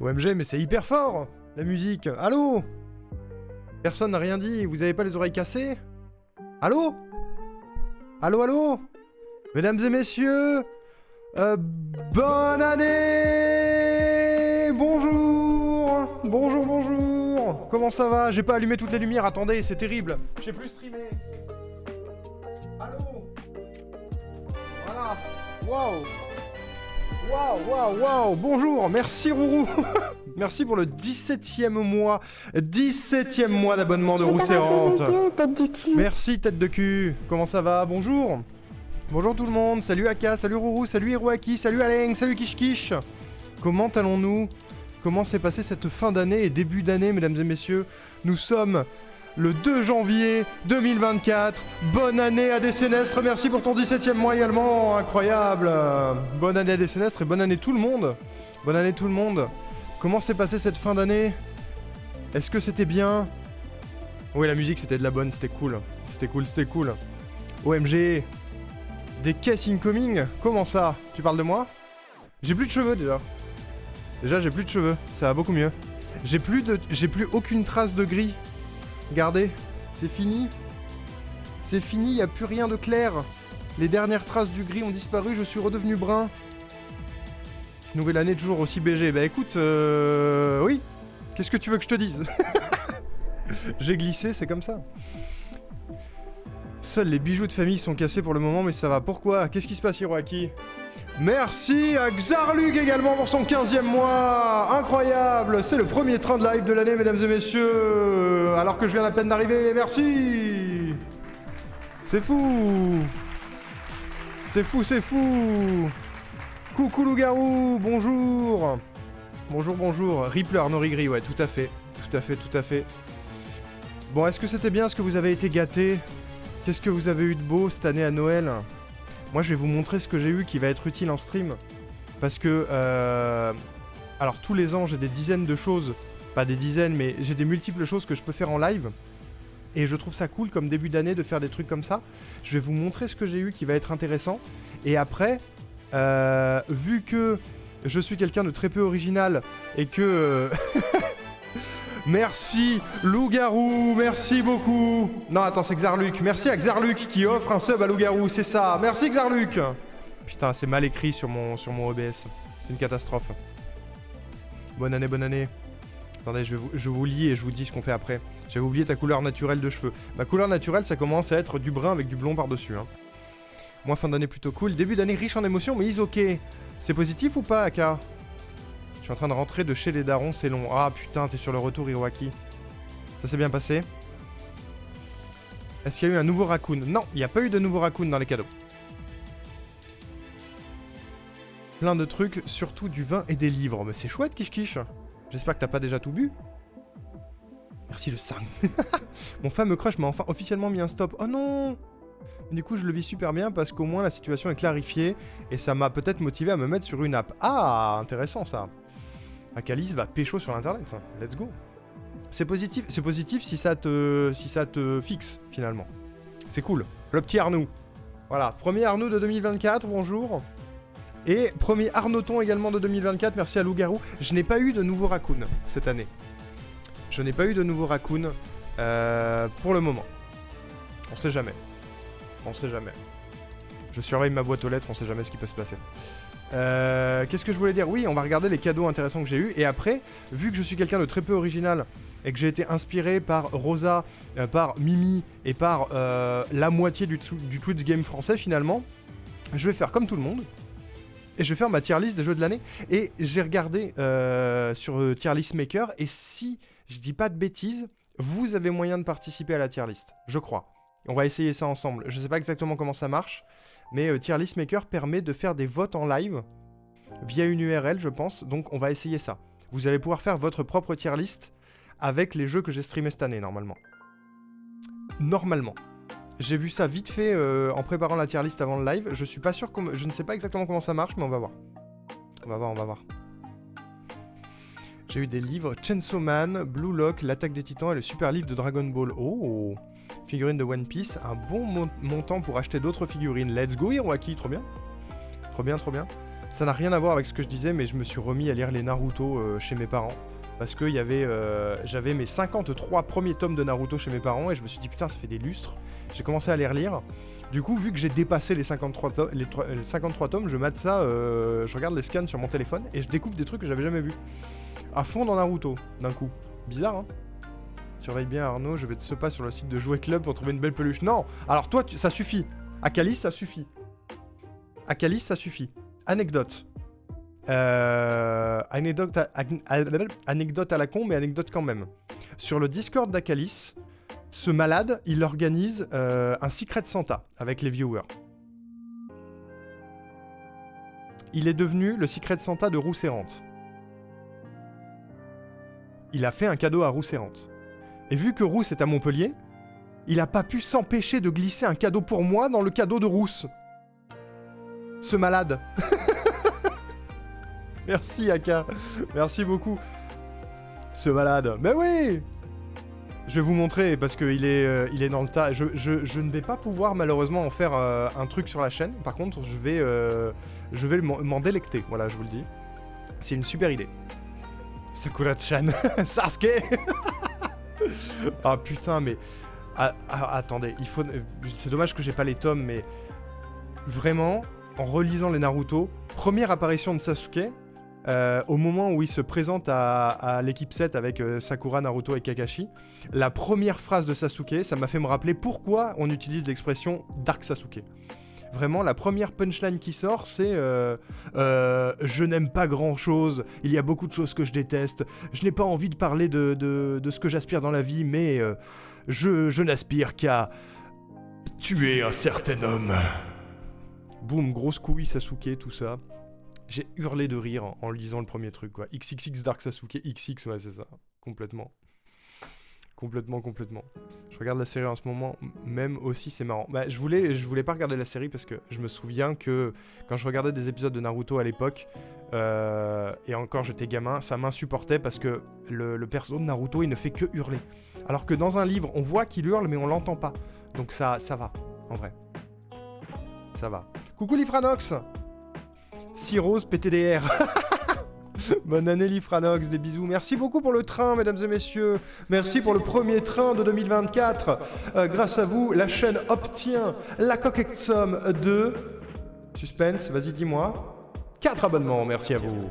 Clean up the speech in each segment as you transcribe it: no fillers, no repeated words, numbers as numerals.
OMG, mais c'est hyper fort, la musique. Allô? Personne n'a rien dit, vous avez pas les oreilles cassées? Allô? Allô, allô? Mesdames et messieurs, bonne année! Bonjour! Bonjour, bonjour! Comment ça va? J'ai pas allumé toutes les lumières, attendez, c'est terrible. J'ai plus streamé. Allô? Voilà. Waouh! Waouh, waouh, waouh! Bonjour! Merci Rourou! Merci pour le 17e mois. 17e mois d'abonnement de Rousserrante. Merci tête de cul. Comment ça va? Bonjour. Bonjour tout le monde. Salut Aka, salut Rourou, salut Hiroaki, salut Aleng, salut Kish Kish. Comment allons-nous? Comment s'est passée cette fin d'année et début d'année, mesdames et messieurs? Nous sommes le 2 janvier 2024. Bonne année à Décénestre. Merci pour ton 17e mois également. Incroyable. Bonne année à Décénestre et bonne année tout le monde. Bonne année tout le monde. Comment s'est passée cette fin d'année? Est-ce que c'était bien? Oui, la musique c'était de la bonne, c'était cool. C'était cool, c'était cool. OMG. Des caisses incoming? Comment ça? Tu parles de moi? J'ai plus de cheveux déjà. Déjà j'ai plus de cheveux, ça va beaucoup mieux. J'ai plus aucune trace de gris. Regardez, c'est fini. C'est fini, y a plus rien de clair. Les dernières traces du gris ont disparu, je suis redevenu brun. Nouvelle année toujours aussi BG. Bah écoute, oui. Qu'est-ce que tu veux que je te dise? J'ai glissé, c'est comme ça. Seuls les bijoux de famille sont cassés pour le moment, mais ça va. Pourquoi? Qu'est-ce qui se passe, Hiroaki? Merci à Xarlug également pour son 15e mois. Incroyable. C'est le premier train de live de l'année, mesdames et messieurs. Alors que je viens à peine d'arriver. Merci. C'est fou. C'est fou, c'est fou. Coucou loup-garou, bonjour. Bonjour, bonjour. Rippler, Arnaud Rigri, ouais, tout à fait. Tout à fait, tout à fait. Bon, est-ce que c'était bien? Est-ce que vous avez été gâtés? Qu'est-ce que vous avez eu de beau cette année à Noël? Moi, je vais vous montrer ce que j'ai eu qui va être utile en stream. Parce que, alors, tous les ans, j'ai des dizaines de choses. Pas des dizaines, mais j'ai des multiples choses que je peux faire en live. Et je trouve ça cool, comme début d'année, de faire des trucs comme ça. Je vais vous montrer ce que j'ai eu qui va être intéressant. Et après... vu que je suis quelqu'un de très peu original et que... Merci Loup-Garou, merci beaucoup. Non attends, c'est Xarluk. Merci à Xarluk qui offre un sub à Loup-Garou, c'est ça. Merci Xarluk. Putain, c'est mal écrit sur mon OBS. C'est une catastrophe. Bonne année, bonne année. Attendez, je vous lis et je vous dis ce qu'on fait après. J'avais oublié ta couleur naturelle de cheveux. Ma couleur naturelle, ça commence à être du brun avec du blond par-dessus, hein. Moi, fin d'année plutôt cool. Début d'année riche en émotions, mais ok. C'est positif ou pas, Aka? Je suis en train de rentrer de chez les darons, c'est long. Ah putain, t'es sur le retour, Hiroaki. Ça s'est bien passé? Est-ce qu'il y a eu un nouveau raccoon? Non, il n'y a pas eu de nouveau raccoon dans les cadeaux. Plein de trucs, surtout du vin et des livres. Mais c'est chouette, Kish Kish. J'espère que t'as pas déjà tout bu. Merci le 5. Mon fameux crush m'a enfin officiellement mis un stop. Oh non! Du coup, je le vis super bien parce qu'au moins la situation est clarifiée et ça m'a peut-être motivé à me mettre sur une app. Ah, intéressant ça. Akalis va pécho sur l'internet, ça. Let's go. C'est positif si ça te fixe finalement. C'est cool. Le petit Arnaud. Voilà, premier Arnaud de 2024, bonjour. Et premier Arnauton également de 2024, merci à Loup-Garou. Je n'ai pas eu de nouveau raccoon cette année. Je n'ai pas eu de nouveau raccoon pour le moment. On sait jamais. On sait jamais. Je surveille ma boîte aux lettres, on sait jamais ce qui peut se passer. Qu'est-ce que je voulais dire? Oui, on va regarder les cadeaux intéressants que j'ai eus. Et après, vu que je suis quelqu'un de très peu original et que j'ai été inspiré par Rosa, par Mimi et par la moitié du Twitch Game français finalement, je vais faire comme tout le monde. Et je vais faire ma tier list des jeux de l'année. Et j'ai regardé sur Tier List Maker. Et si je dis pas de bêtises, vous avez moyen de participer à la tier list, je crois. On va essayer ça ensemble. Je sais pas exactement comment ça marche, mais Tier List Maker permet de faire des votes en live via une URL, je pense. Donc on va essayer ça. Vous allez pouvoir faire votre propre tier list avec les jeux que j'ai streamés cette année, normalement. Normalement. J'ai vu ça vite fait en préparant la tier list avant le live. Je suis pas sûr, je ne sais pas exactement comment ça marche, mais on va voir. On va voir, on va voir. J'ai eu des livres Chainsaw Man, Blue Lock, l'Attaque des Titans et le super livre de Dragon Ball. Oh! Figurines de One Piece, un bon montant pour acheter d'autres figurines. Let's go Hiroaki, trop bien. Trop bien, trop bien. Ça n'a rien à voir avec ce que je disais, mais je me suis remis à lire les Naruto chez mes parents. Parce que j'avais mes 53 premiers tomes de Naruto chez mes parents et je me suis dit putain ça fait des lustres. J'ai commencé à les relire. Du coup vu que j'ai dépassé les 53 tomes, je mate ça, je regarde les scans sur mon téléphone et je découvre des trucs que j'avais jamais vus. À fond dans Naruto, d'un coup. Bizarre hein. Surveille bien Arnaud, je vais te pas sur le site de Jouet Club pour trouver une belle peluche. Non. Alors toi ça suffit. Akalis ça suffit. Akalis ça suffit. Anecdote. Anecdote à la con, mais anecdote quand même. Sur le Discord d'Akalis, ce malade, il organise un Secret Santa avec les viewers. Il est devenu le Secret Santa de Rousse Errante. Il a fait un cadeau à Rousse Errante. Et vu que Rousse est à Montpellier, il a pas pu s'empêcher de glisser un cadeau pour moi dans le cadeau de Rousse. Ce malade. Merci Aka, merci beaucoup. Ce malade, mais oui. Je vais vous montrer parce qu'il est dans le tas. Je ne vais pas pouvoir malheureusement en faire un truc sur la chaîne. Par contre, je vais m'en délecter. Voilà, je vous le dis. C'est une super idée. Sakura-chan, Sasuke. Ah putain, mais attendez, c'est dommage que j'ai pas les tomes, mais vraiment, en relisant les Naruto, première apparition de Sasuke. Au moment où il se présente à l'équipe 7 avec Sakura, Naruto et Kakashi, la première phrase de Sasuke, ça m'a fait me rappeler pourquoi on utilise l'expression Dark Sasuke. Vraiment, la première punchline qui sort, c'est je n'aime pas grand chose, il y a beaucoup de choses que je déteste, je n'ai pas envie de parler de ce que j'aspire dans la vie, mais je n'aspire qu'à tuer un certain homme. Boum, grosse couille Sasuke, tout ça. J'ai hurlé de rire en lisant le premier truc, quoi. XXX Dark Sasuke, XX, ouais, c'est ça. Complètement. Complètement. Je regarde la série en ce moment, même aussi, c'est marrant. Bah, je voulais pas regarder la série parce que je me souviens que quand je regardais des épisodes de Naruto à l'époque, et encore j'étais gamin, ça m'insupportait parce que le perso de Naruto, il ne fait que hurler. Alors que dans un livre, on voit qu'il hurle, mais on l'entend pas. Donc ça va, en vrai. Ça va. Coucou Lifranox! 6 roses PTDR. Bonne année Lifranox, des bisous. Merci beaucoup pour le train, mesdames et messieurs. Merci pour le premier train de 2024. Grâce à vous, la chaîne obtient la coquette somme de... Suspense, vas-y dis-moi. 4 abonnements, merci à vous.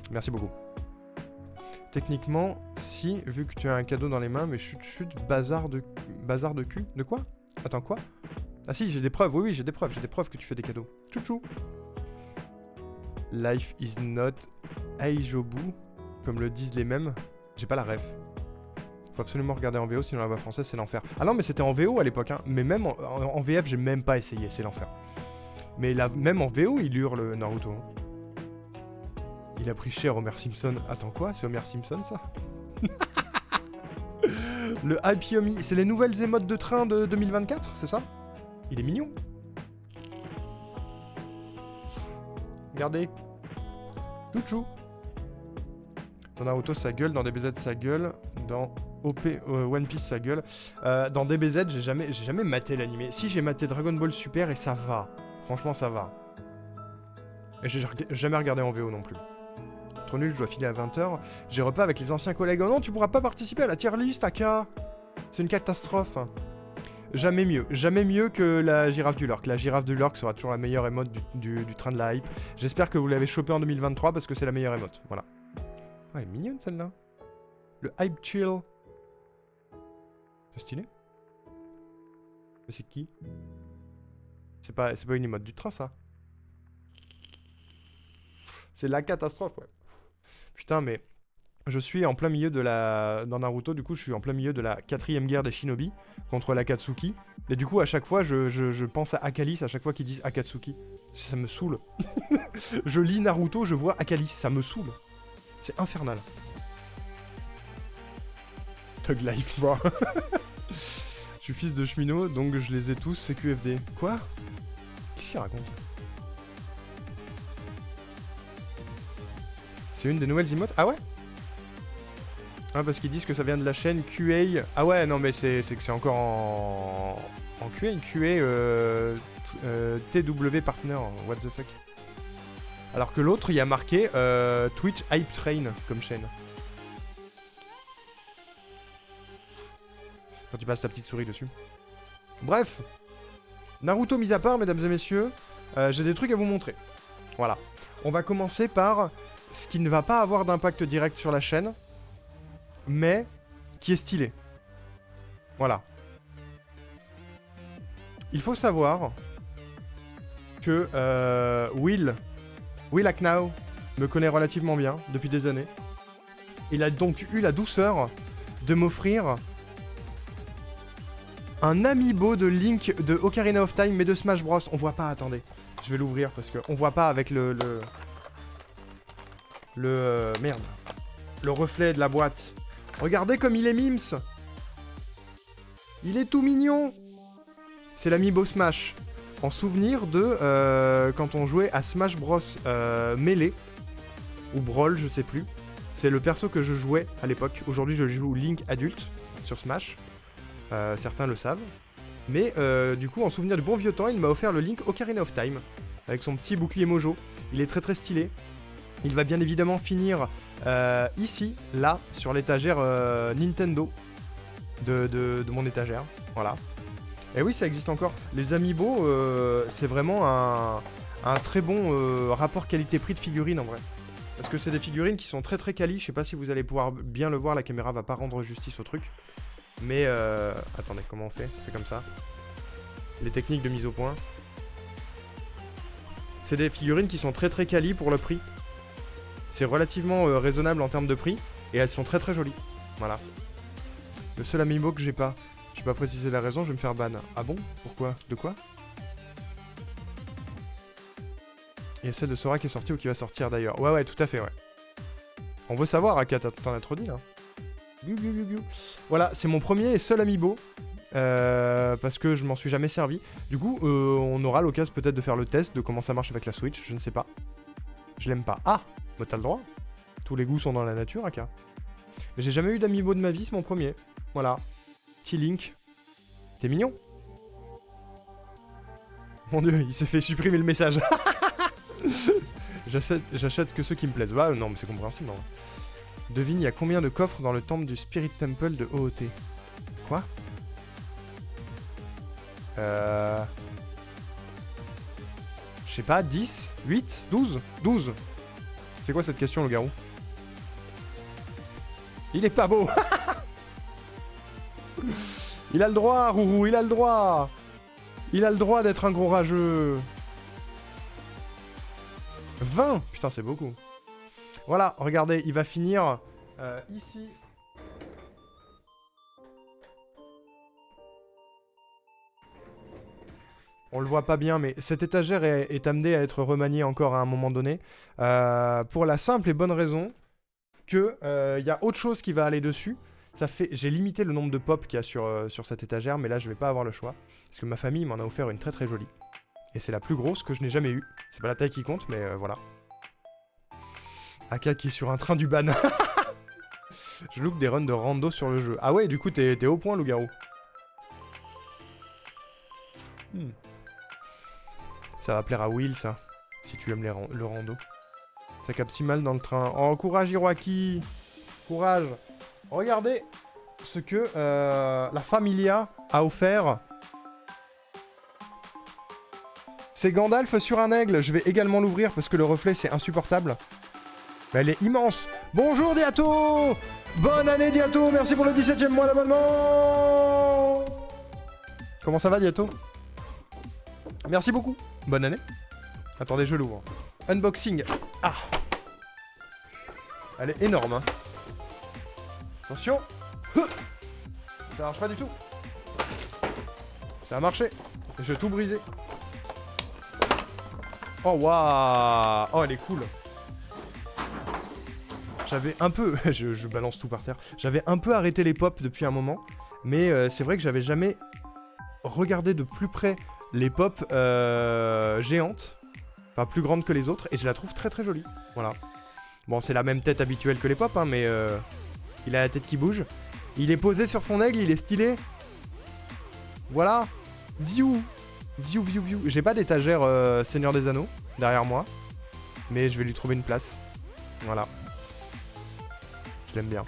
Merci beaucoup. Techniquement, si, vu que tu as un cadeau dans les mains, mais chut, bazar de cul. De quoi? Attends, quoi? Ah si, j'ai des preuves, oui, j'ai des preuves que tu fais des cadeaux. Chouchou. Life is not Aijobu, comme le disent les mêmes. J'ai pas la ref. Faut absolument regarder en VO, sinon la voix française c'est l'enfer. Ah non, mais c'était en VO à l'époque, hein. Mais même en VF, j'ai même pas essayé, c'est l'enfer. Mais là, même en VO, il hurle Naruto. Il a pris cher Homer Simpson. Attends quoi? C'est Homer Simpson ça? Le Hype Yomi, c'est les nouvelles émotes de train de 2024, c'est ça? Il est mignon. Regardez. Chouchou. Dans Naruto, ça gueule. Dans DBZ, ça gueule. Dans OP, One Piece, ça gueule. Dans DBZ, j'ai jamais maté l'animé. Si, j'ai maté Dragon Ball Super et ça va. Franchement, ça va. Et j'ai jamais regardé en VO non plus. Trop nul, je dois filer à 20h. J'ai repas avec les anciens collègues. Oh non, tu pourras pas participer à la tier list, Aka. C'est une catastrophe. Jamais mieux que la girafe du Lurk. La girafe du Lurk sera toujours la meilleure émote du train de la hype. J'espère que vous l'avez chopé en 2023 parce que c'est la meilleure émote. Voilà. Oh, elle est mignonne celle-là. Le hype chill. C'est stylé. Mais c'est qui? C'est pas une émote du train ça. C'est la catastrophe, ouais. Putain, mais je suis en plein milieu de la... Dans Naruto, du coup, je suis en plein milieu de la 4ème guerre des shinobi contre l'Akatsuki. Et du coup, à chaque fois, je pense à Akalis à chaque fois qu'ils disent Akatsuki. Ça me saoule. Je lis Naruto, je vois Akalis, ça me saoule. C'est infernal. Thug Life, bro. Je suis fils de cheminot, donc je les ai tous CQFD. Quoi? Qu'est-ce qu'il raconte? C'est une des nouvelles emotes? Ah ouais? Ah, parce qu'ils disent que ça vient de la chaîne QA. Ah ouais, non mais c'est que c'est encore en QA, TW Partner, what the fuck. Alors que l'autre, il y a marqué Twitch Hype Train comme chaîne. Quand tu passes ta petite souris dessus. Bref. Naruto mis à part, mesdames et messieurs, j'ai des trucs à vous montrer. Voilà. On va commencer par ce qui ne va pas avoir d'impact direct sur la chaîne, mais qui est stylé. Voilà. Il faut savoir que Will Aknao me connaît relativement bien depuis des années. Il a donc eu la douceur de m'offrir un amiibo de Link de Ocarina of Time, mais de Smash Bros. On voit pas, attendez. Je vais l'ouvrir parce qu'on voit pas avec merde. Le reflet de la boîte. Regardez comme il est mims. Il est tout mignon. C'est l'amiibo Smash. En souvenir de quand on jouait à Smash Bros Melee. Ou Brawl, je sais plus. C'est le perso que je jouais à l'époque. Aujourd'hui, je joue Link adulte sur Smash. Certains le savent. Mais du coup, en souvenir du bon vieux temps, il m'a offert le Link Ocarina of Time. Avec son petit bouclier mojo. Il est très très stylé. Il va bien évidemment finir ici, là, sur l'étagère Nintendo de mon étagère. Voilà. Et oui, ça existe encore. Les amiibo, c'est vraiment un très bon rapport qualité-prix de figurines en vrai. Parce que c'est des figurines qui sont très très quali. Je sais pas si vous allez pouvoir bien le voir, la caméra va pas rendre justice au truc. Mais attendez, comment on fait? C'est comme ça. Les techniques de mise au point. C'est des figurines qui sont très très quali pour le prix. C'est relativement raisonnable en termes de prix. Et elles sont très très jolies. Voilà. Le seul amiibo que j'ai pas précisé la raison, je vais me faire ban. Ah bon? Pourquoi? De quoi? Il y a celle de Sora qui est sortie ou qui va sortir d'ailleurs. Ouais, tout à fait, ouais. On veut savoir, Aka, t'en as trop dit, là. Voilà, c'est mon premier et seul amiibo. Parce que je m'en suis jamais servi. Du coup, on aura l'occasion peut-être de faire le test de comment ça marche avec la Switch. Je ne sais pas. Je l'aime pas. Ah! Bah t'as le droit. Tous les goûts sont dans la nature, Aka. Mais j'ai jamais eu d'amiibo de ma vie, c'est mon premier. Voilà. Petit Link. T'es mignon. Mon dieu, il s'est fait supprimer le message. J'achète que ceux qui me plaisent. Bah non, mais c'est compréhensible. Non. Devine, il y a combien de coffres dans le temple du Spirit Temple de OOT? Quoi? Je sais pas, 10? 8? 12? 12? C'est quoi cette question, le garou? Il est pas beau. Il a le droit, Rourou, il a le droit. Il a le droit d'être un gros rageux. 20? Putain, c'est beaucoup. Voilà, regardez, il va finir ici. On le voit pas bien, mais cette étagère est amenée à être remaniée encore à un moment donné. Pour la simple et bonne raison que y a autre chose qui va aller dessus. J'ai limité le nombre de pop qu'il y a sur cette étagère, mais là je vais pas avoir le choix. Parce que ma famille m'en a offert une très très jolie. Et c'est la plus grosse que je n'ai jamais eue. C'est pas la taille qui compte, mais voilà. Aka qui est sur un train du ban. Je loupe des runs de rando sur le jeu. Ah ouais, du coup t'es au point, loup-garou. Ça va plaire à Will, ça. Si tu aimes le rando. Ça capte si mal dans le train. Oh, courage, Hiroaki. Courage. Regardez ce que la Familia a offert. C'est Gandalf sur un aigle. Je vais également l'ouvrir parce que le reflet, c'est insupportable. Mais elle est immense. Bonjour, Diato. Bonne année, Diato. Merci pour le 17e mois d'abonnement. Comment ça va, Diato? Merci beaucoup. Bonne année. Attendez, je l'ouvre. Unboxing. Ah. Elle est énorme, hein. Attention. Ça marche pas du tout. Ça a marché. Je vais tout briser. Oh, waouh. Oh, elle est cool. J'avais un peu... je balance tout par terre. J'avais un peu arrêté les pop depuis un moment. Mais c'est vrai que j'avais jamais regardé de plus près les pop géantes. Enfin, plus grandes que les autres. Et je la trouve très très jolie. Voilà. Bon, c'est la même tête habituelle que les pop, hein, mais... il a la tête qui bouge. Il est posé sur son aigle, il est stylé. Voilà. View. J'ai pas d'étagère Seigneur des Anneaux derrière moi. Mais je vais lui trouver une place. Voilà. Je l'aime bien.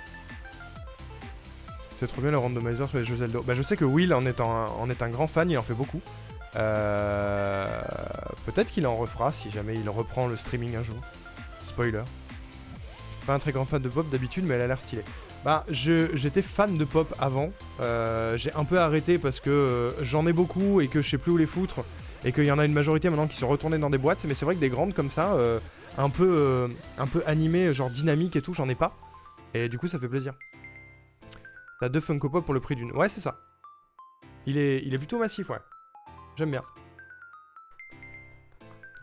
C'est trop bien le randomizer sur les jeux Zelda. Bah je sais que Will en est un grand fan, il en fait beaucoup. Peut-être qu'il en refera si jamais il reprend le streaming un jour. Spoiler. Pas un très grand fan de pop d'habitude, mais elle a l'air stylée. Bah, j'étais fan de pop avant. J'ai un peu arrêté parce que j'en ai beaucoup et que je sais plus où les foutre. Et qu'il y en a une majorité maintenant qui sont retournés dans des boîtes. Mais c'est vrai que des grandes comme ça, un peu animées, genre dynamiques et tout, j'en ai pas. Et du coup, ça fait plaisir. T'as 2 Funko Pop pour le prix d'une. Ouais, c'est ça. Il est plutôt massif, ouais. J'aime bien.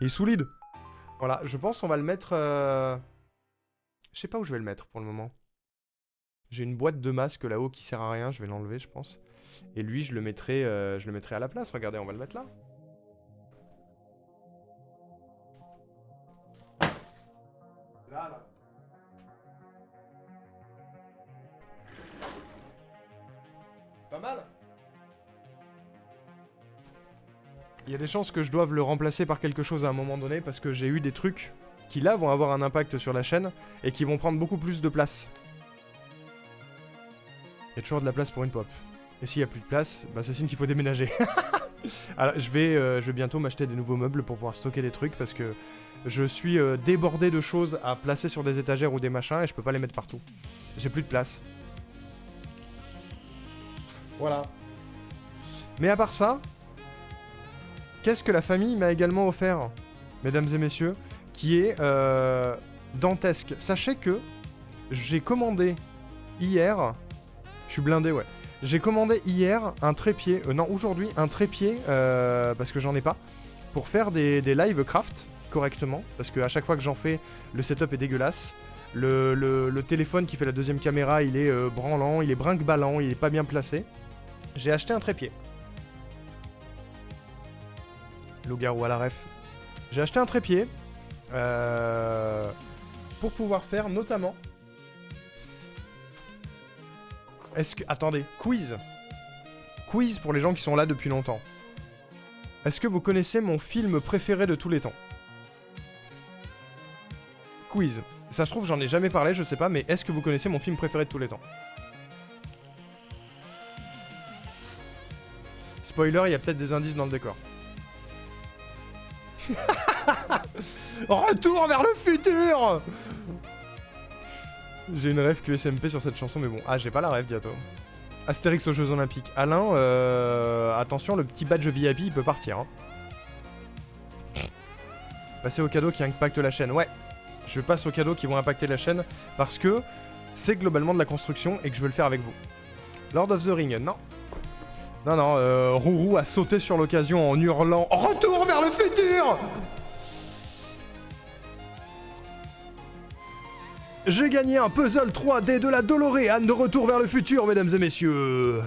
Il est solide. Voilà, je pense qu'on va le mettre... Je sais pas où je vais le mettre pour le moment. J'ai une boîte de masques là-haut qui sert à rien, je vais l'enlever, je pense. Et lui, je le mettrai à la place. Regardez, on va le mettre là. Là. C'est pas mal. Il y a des chances que je doive le remplacer par quelque chose à un moment donné parce que j'ai eu des trucs qui là vont avoir un impact sur la chaîne et qui vont prendre beaucoup plus de place. Il y a toujours de la place pour une pop. Et s'il n'y a plus de place, bah c'est signe qu'il faut déménager. Alors je vais bientôt m'acheter des nouveaux meubles pour pouvoir stocker des trucs parce que je suis débordé de choses à placer sur des étagères ou des machins et je peux pas les mettre partout. J'ai plus de place. Voilà. Mais à part ça, qu'est-ce que la famille m'a également offert, mesdames et messieurs, qui est dantesque. Sachez que j'ai commandé hier... Je suis blindé, ouais. J'ai commandé hier un trépied, non aujourd'hui, un trépied, parce que j'en ai pas, pour faire des live craft correctement, parce qu'à chaque fois que j'en fais, le setup est dégueulasse. Le téléphone qui fait la deuxième caméra, il est branlant, il est brinque-ballant, il est pas bien placé. J'ai acheté un trépied. Loup-garou à la ref. J'ai acheté un trépied pour pouvoir faire notamment... Est-ce que... Attendez, quiz. Quiz pour les gens qui sont là depuis longtemps. Est-ce que vous connaissez mon film préféré de tous les temps? Quiz. Ça se trouve, j'en ai jamais parlé, je sais pas, mais est-ce que vous connaissez mon film préféré de tous les temps? Spoiler, il y a peut-être des indices dans le décor. Retour vers le futur! J'ai une rêve QSMP sur cette chanson, mais bon. Ah, j'ai pas la rêve bientôt. Astérix aux Jeux Olympiques. Alain, attention, le petit badge VIP, il peut partir. Hein. Passer aux cadeaux qui impactent la chaîne. Ouais, je passe aux cadeaux qui vont impacter la chaîne parce que c'est globalement de la construction et que je veux le faire avec vous. Lord of the Ring, non. Non, Rourou a sauté sur l'occasion en hurlant « Retour vers le futur !» J'ai gagné un puzzle 3D de la DeLorean de Retour vers le futur, mesdames et messieurs.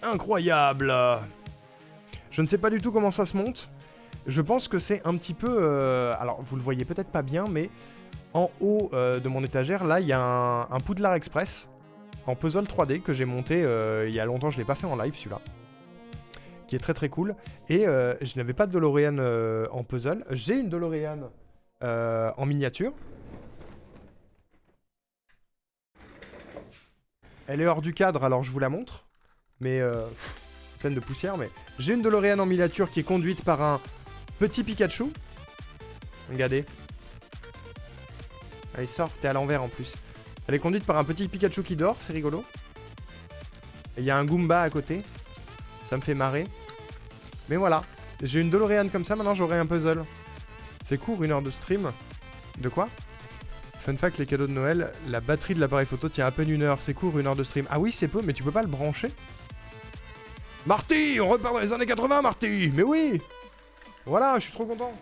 Incroyable. Je ne sais pas du tout comment ça se monte. Je pense que c'est un petit peu... alors, vous le voyez peut-être pas bien, mais en haut de mon étagère, là, il y a un Poudlard Express en puzzle 3D que j'ai monté il y a longtemps. Je l'ai pas fait en live, celui-là. Qui est très très cool. Et je n'avais pas de DeLorean en puzzle. J'ai une DeLorean en miniature. Elle est hors du cadre, alors je vous la montre. Mais pleine de poussière, mais... J'ai une DeLorean en miniature qui est conduite par un petit Pikachu. Regardez. Allez, sors, t'es à l'envers en plus. Elle est conduite par un petit Pikachu qui dort, c'est rigolo. Et il y a un Goomba à côté. Ça me fait marrer. Mais voilà. J'ai une DeLorean comme ça, maintenant j'aurai un puzzle. C'est court, 1 heure de stream. De quoi? Fun fact, les cadeaux de Noël, la batterie de l'appareil photo tient à peine 1 heure. C'est court, 1 heure de stream. Ah oui, c'est peu, mais tu peux pas le brancher? Marty, on repart dans les années 80, Marty. Mais oui. Voilà, je suis trop content.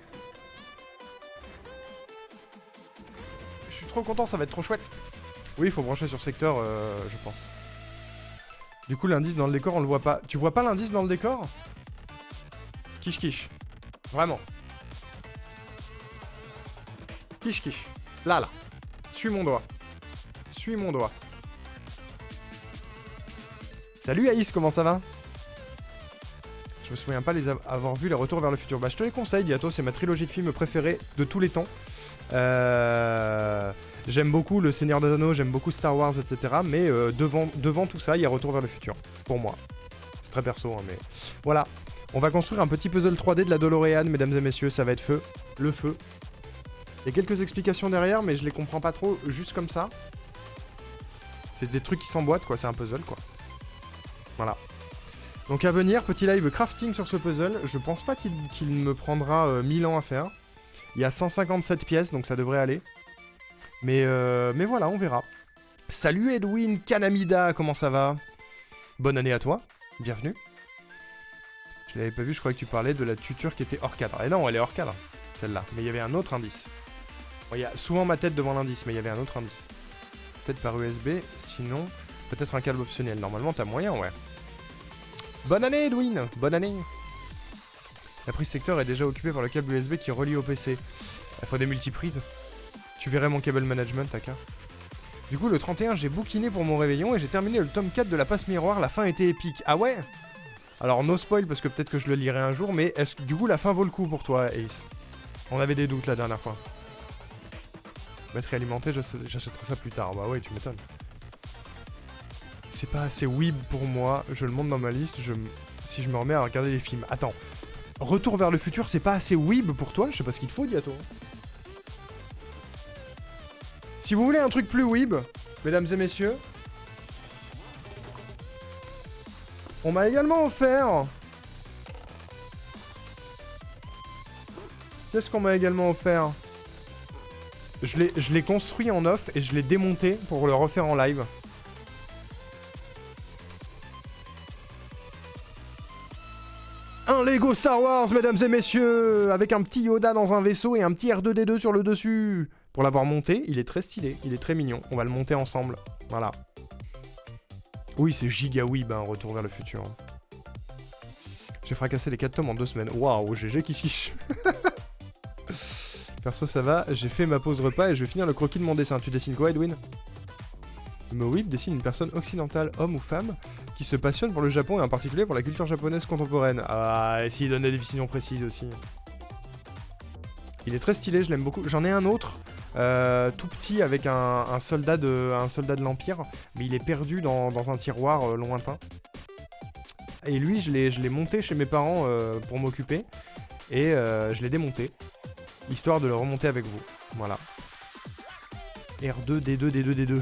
Je suis trop content, ça va être trop chouette. Oui, il faut brancher sur secteur, je pense. Du coup, l'indice dans le décor, on le voit pas. Tu vois pas l'indice dans le décor? Kish kish. Vraiment. Kish kish. Là, là. Suis mon doigt. Suis mon doigt. Salut Aïs, comment ça va? Je me souviens pas avoir vu les Retours vers le futur. Bah je te les conseille, Diato, c'est ma trilogie de films préférée de tous les temps. J'aime beaucoup Le Seigneur des Anneaux, j'aime beaucoup Star Wars, etc. Mais devant tout ça, il y a Retour vers le futur, pour moi. C'est très perso, hein, mais... Voilà, on va construire un petit puzzle 3D de la DeLorean, mesdames et messieurs, ça va être feu. Le feu. Il y a quelques explications derrière, mais je les comprends pas trop, juste comme ça. C'est des trucs qui s'emboîtent, quoi, c'est un puzzle, quoi. Voilà. Donc à venir, petit live crafting sur ce puzzle. Je pense pas qu'il me prendra 1000 ans à faire. Il y a 157 pièces, donc ça devrait aller. Mais voilà, on verra. Salut Edwin Kanamida, comment ça va? Bonne année à toi, bienvenue. Je l'avais pas vu, je croyais que tu parlais de la tuture qui était hors cadre. Et non, elle est hors cadre, celle-là. Mais il y avait un autre indice. Bon, il y a souvent ma tête devant l'indice, mais il y avait un autre indice. Peut-être par USB, sinon, peut-être un câble optionnel. Normalement, t'as moyen, ouais. Bonne année, Edwin! Bonne année! La prise secteur est déjà occupée par le câble USB qui relie au PC. Il faut des multiprises. Tu verrais mon cable management, Taka. Du coup, le 31, j'ai bouquiné pour mon réveillon et j'ai terminé le tome 4 de la passe miroir. La fin était épique. Ah ouais? Alors, no spoil, parce que peut-être que je le lirai un jour, mais est-ce que du coup, la fin vaut le coup pour toi, Ace? On avait des doutes la dernière fois. Batterie alimentée, j'achèterai ça plus tard. Bah ouais, tu m'étonnes. C'est pas assez weeb pour moi. Je le monte dans ma liste. Si je me remets à regarder les films. Attends. Retour vers le futur, c'est pas assez weeb pour toi? Je sais pas ce qu'il te faut, Diato. Si vous voulez un truc plus weeb, mesdames et messieurs, on m'a également offert... Qu'est-ce qu'on m'a également offert? Je l'ai construit en off et je l'ai démonté pour le refaire en live. Un Lego Star Wars, mesdames et messieurs, avec un petit Yoda dans un vaisseau et un petit R2D2 sur le dessus. Pour l'avoir monté, il est très stylé, il est très mignon. On va le monter ensemble, voilà. Oui, c'est giga weeb, hein, Retour vers le futur. J'ai fracassé les 4 tomes en 2 semaines. Waouh, GG kiff. Perso, ça va, j'ai fait ma pause repas et je vais finir le croquis de mon dessin. Tu dessines quoi, Edwin? Le weeb dessine une personne occidentale, homme ou femme, qui se passionne pour le Japon et en particulier pour la culture japonaise contemporaine. Ah, et s'il donne des définitions précises aussi. Il est très stylé, je l'aime beaucoup. J'en ai un autre, tout petit, avec un soldat de l'Empire, mais il est perdu dans un tiroir lointain. Et lui, je l'ai monté chez mes parents pour m'occuper, et je l'ai démonté, histoire de le remonter avec vous. Voilà. R2, D2, D2, D2.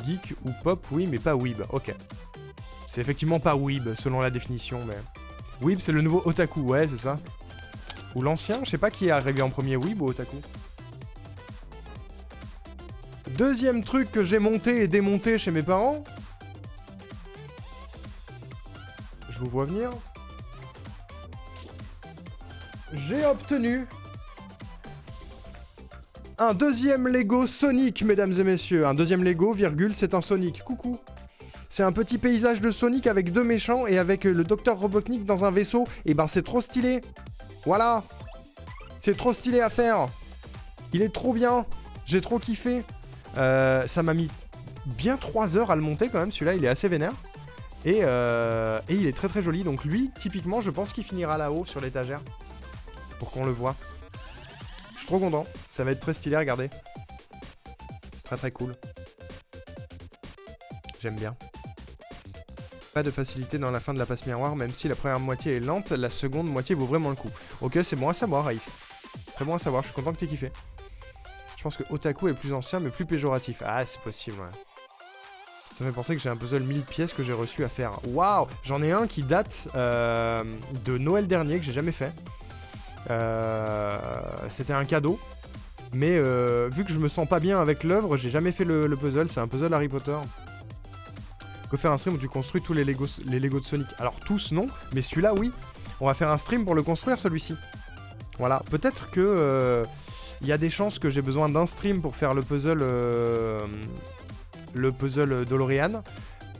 Geek ou pop, oui, mais pas weeb. Ok. C'est effectivement pas weeb, selon la définition, mais... Weeb, c'est le nouveau otaku, ouais, c'est ça. Ou l'ancien, je sais pas qui est arrivé en premier, weeb ou otaku. Deuxième truc que j'ai monté et démonté chez mes parents. Je vous vois venir. J'ai obtenu... un deuxième Lego Sonic, mesdames et messieurs. Un deuxième Lego, virgule, c'est un Sonic. Coucou. C'est un petit paysage de Sonic avec 2 méchants et avec le Dr Robotnik dans un vaisseau. Et ben c'est trop stylé. Voilà. C'est trop stylé à faire. Il est trop bien. J'ai trop kiffé. Ça m'a mis bien 3 heures à le monter quand même. Celui-là, il est assez vénère. Et il est très très joli. Donc lui, typiquement, je pense qu'il finira là-haut sur l'étagère. Pour qu'on le voit. Je suis trop content. Ça va être très stylé, regardez. C'est très très cool. J'aime bien. Pas de facilité dans la fin de la passe miroir, même si la première moitié est lente, la seconde moitié vaut vraiment le coup. Ok, c'est bon à savoir, Ace. Très bon à savoir, je suis content que t'aies kiffé. Je pense que Otaku est plus ancien, mais plus péjoratif. Ah, c'est possible, ouais. Ça me fait penser que j'ai un puzzle 1000 pièces que j'ai reçu à faire. Waouh! J'en ai un qui date de Noël dernier, que j'ai jamais fait. C'était un cadeau. Mais vu que je me sens pas bien avec l'œuvre, j'ai jamais fait le puzzle. C'est un puzzle Harry Potter. Faut faire un stream où tu construis tous les Lego de Sonic. Alors tous non, mais celui-là oui. On va faire un stream pour le construire celui-ci. Voilà, peut-être que il y a des chances que j'ai besoin d'un stream pour faire le puzzle DeLorean,